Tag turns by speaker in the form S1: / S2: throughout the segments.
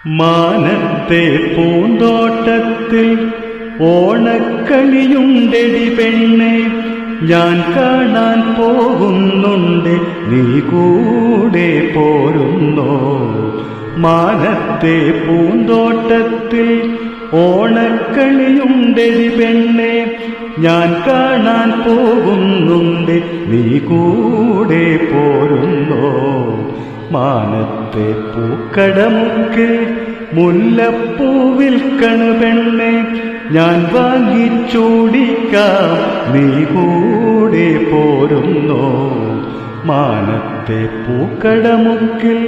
S1: മാനത്തെ പൂന്തോട്ടത്തിൽ ഓണക്കളിയുണ്ടെടി പെണ്ണെ, ഞാൻ കാണാൻ പോകുന്നുണ്ട്, നീ കൂടെ പോരുന്നോ? മാനത്തെ പൂന്തോട്ടത്തിൽ ഓണക്കളിയുണ്ടെടി പെണ്ണെ, ഞാൻ കാണാൻ പോകുന്നുണ്ട്, നീ കൂടെ പോരുന്നോ? മാനത്തെ പൂക്കടമുക്ക് മുല്ലപ്പൂവിൽ കണു പെണ്ണെ, ഞാൻ വാങ്ങിച്ചൂടിക്കാം, നീ കൂടെ പോരുന്നോ? മാനത്തെ പൂക്കടമുക്കിൽ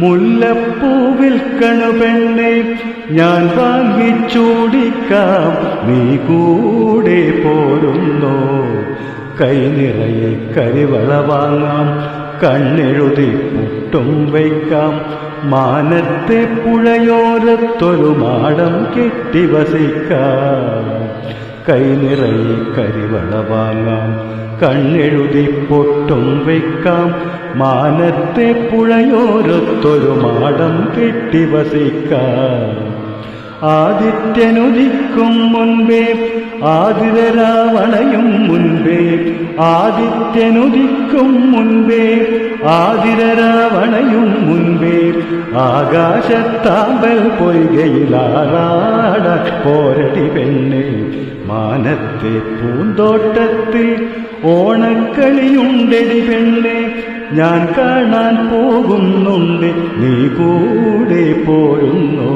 S1: മുല്ലപ്പൂവിൽ കണു പെണ്ണെ, ഞാൻ വാങ്ങിച്ചൂടിക്കാം, നീ കൂടെ പോരുന്നോ? കൈ നിറയെ കരിവള വാങ്ങാം, കണ്ണെഴുതി പുട്ടും വയ്ക്കാം, മാനത്തെ പുഴയോരത്തൊരു മാടം കെട്ടി വസിക്കാം. കൈ നിറയെ കരിവള വാങ്ങാം, കണ്ണെഴുതി പൊട്ടും വയ്ക്കാം, മാനത്തെ പുഴയോരത്തൊരു മാടം കെട്ടി വസിക്കാം. ആദിത്യനുദിക്കും മുൻപേ ആതിരരാവണയും മുൻപേ, ആദിത്യനുദിക്കും മുൻപേ ആതിരരാവണയും മുൻപേ, ആകാശത്താമ്പൽ പൊയ്കയിലാറാട പോരടി പെണ്ണെ. മാനത്തെ പൂന്തോട്ടത്തിൽ ഓണക്കളിയുണ്ടെടി പെണ്ണെ, ഞാൻ കാണാൻ പോകുന്നുണ്ട്, നീ കൂടെ പോരുന്നോ?